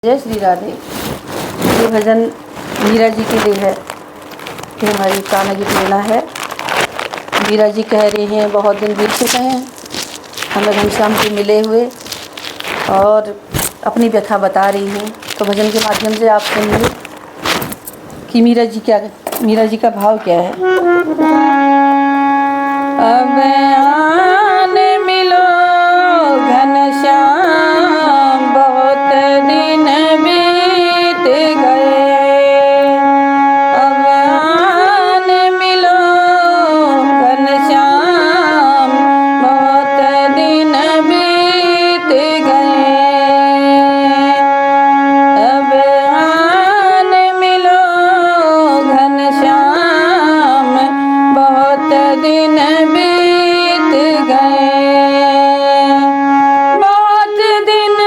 जय श्री राधे। ये भजन मीरा जी के लिए है कि हमारी कान्हा की प्रेरणा है। मीरा जी कह रहे हैं बहुत दिन बीत चुके हैं हमें घनश्याम से मिले हुए और अपनी व्यथा बता रही हैं। तो भजन के माध्यम से आप सुनिए कि मीरा जी का भाव क्या है। अब आने मिलो घनश्याम बहुत दिन बीत गए। अब आने मिलो घनश्याम बहुत दिन बीत गए। अब आने मिलो घनश्याम बहुत दिन बीत गए। बहुत दिन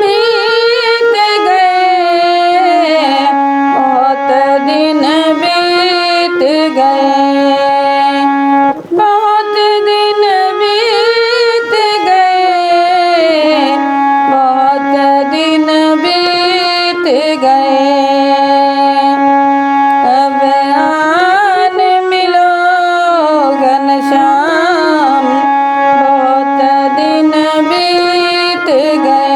बीत गए। बहुत दिन बीत गए। बहुत दिन बीत गए। बहुत दिन बीत गए। अब आने मिलो घनश्याम बहुत दिन बीत गए।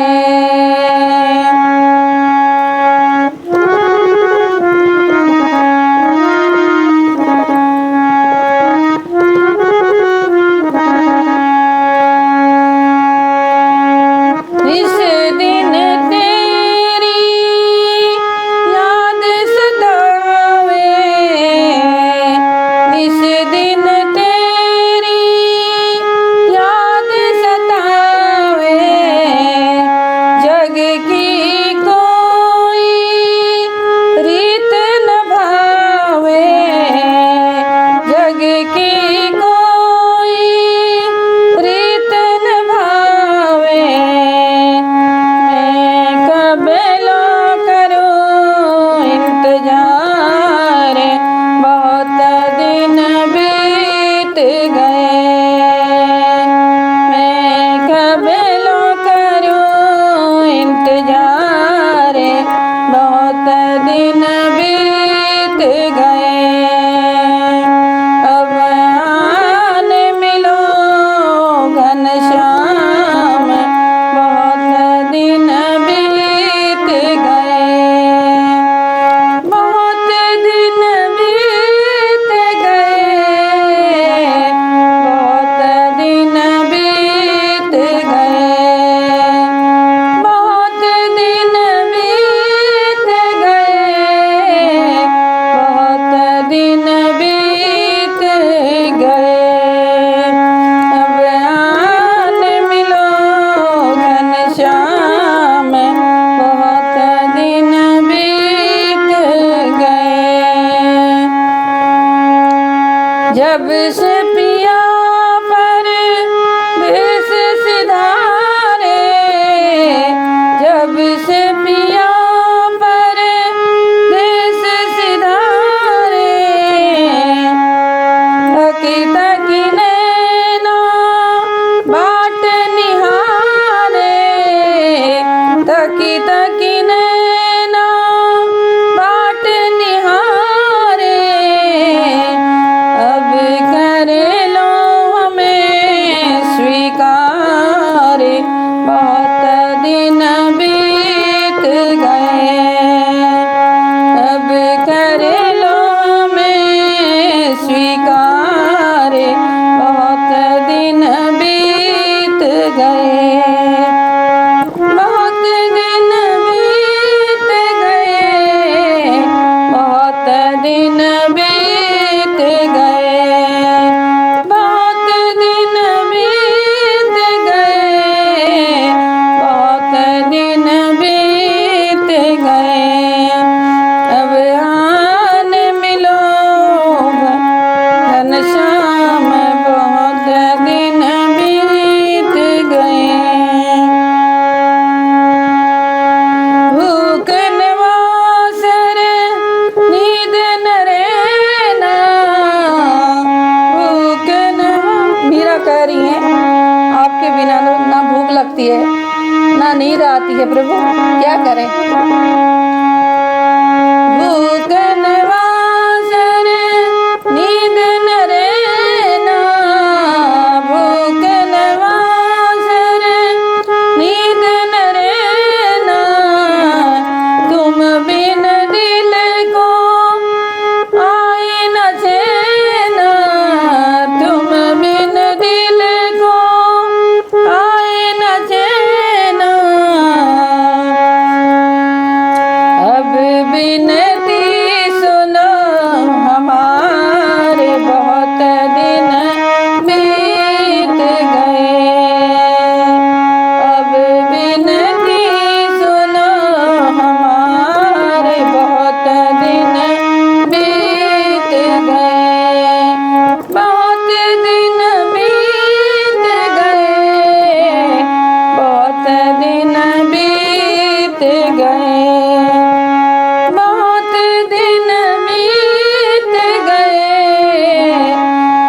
इस दिन तेरी याद सतावे। इस दिन तेरी याद सतावे। जग की कोई रीत न भावे। जग की कोई रीत न भावे। मैं कब लो करूं इंतजार बहुत दिन बीत गए। मैं कब लो करूं इंतजार बहुत दिन बीत गए। अब आने मिलो घनश्याम बहुत दिन बीत गए। बहुत दिन बीत गए। बहुत दिन बीत गए। बहुत दिन बीत गए। बहुत दिन बीत गए। अब आने मिलो घनश्याम बहुत दिन बीत गए। जब से पिया पर देश सिधारे। जब से पिया पर देश सिधारे। तकी तकी नैना बाट निहारे। तकी तकी नैना बाट निहारे। अब कर लो हमें स्वीकार बहुत दिन बीत गए। अब कर लो हमें स्वीकार बहुत दिन बीत गए। बहुत दिन बीत क्या करें। भूख नवासर नींद न रहना, भूख नवासर नींद न रहना, तुम बिन दिल को आए न चैना, तुम बिन दिल को आए न चैना। अब बिनती सुनो हमारे, बहुत दिन बीत गए। अब बिनती सुनो हमारे, बहुत दिन बीत गए, बहुत दिन बीत गए, बहुत दिन बीत गए, बहुत दिन बीत गए,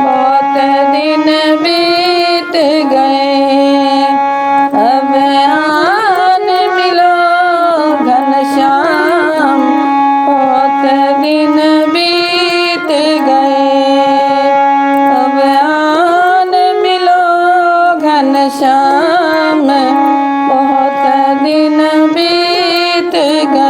बहुत दिन बीत गए। अब आन मिलो घनश्याम, बहुत दिन बीत गए। अब आन मिलो घनश्याम, बहुत दिन बीत गए।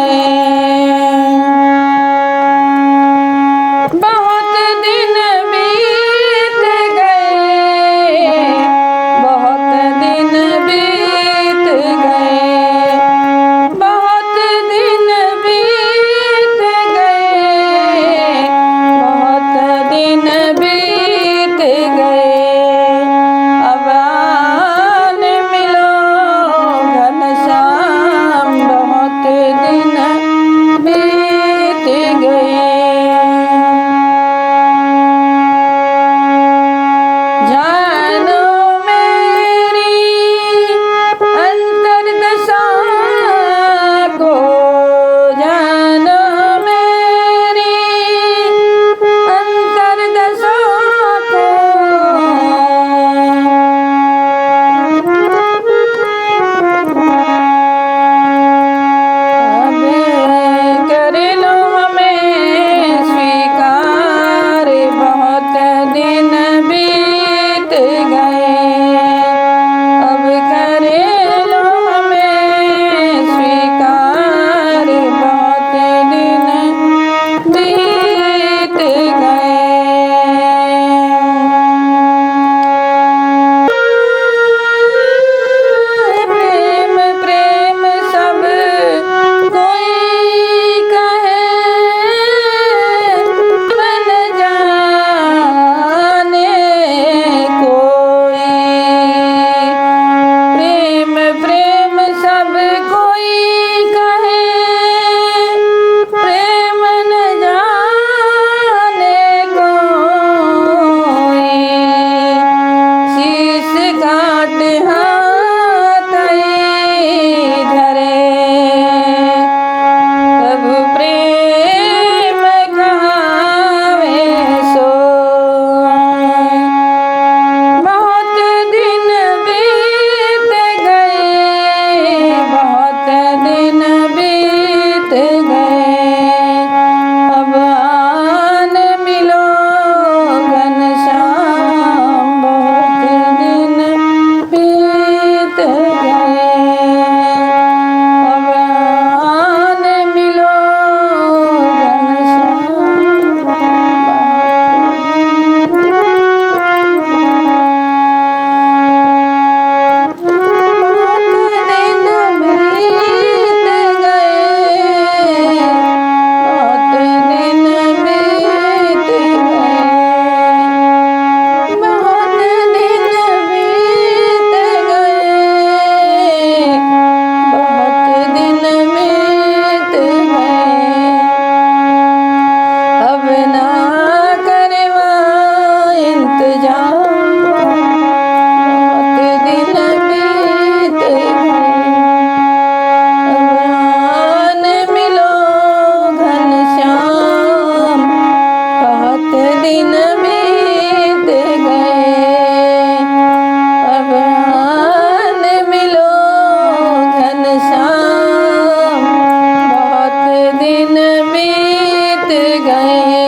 गए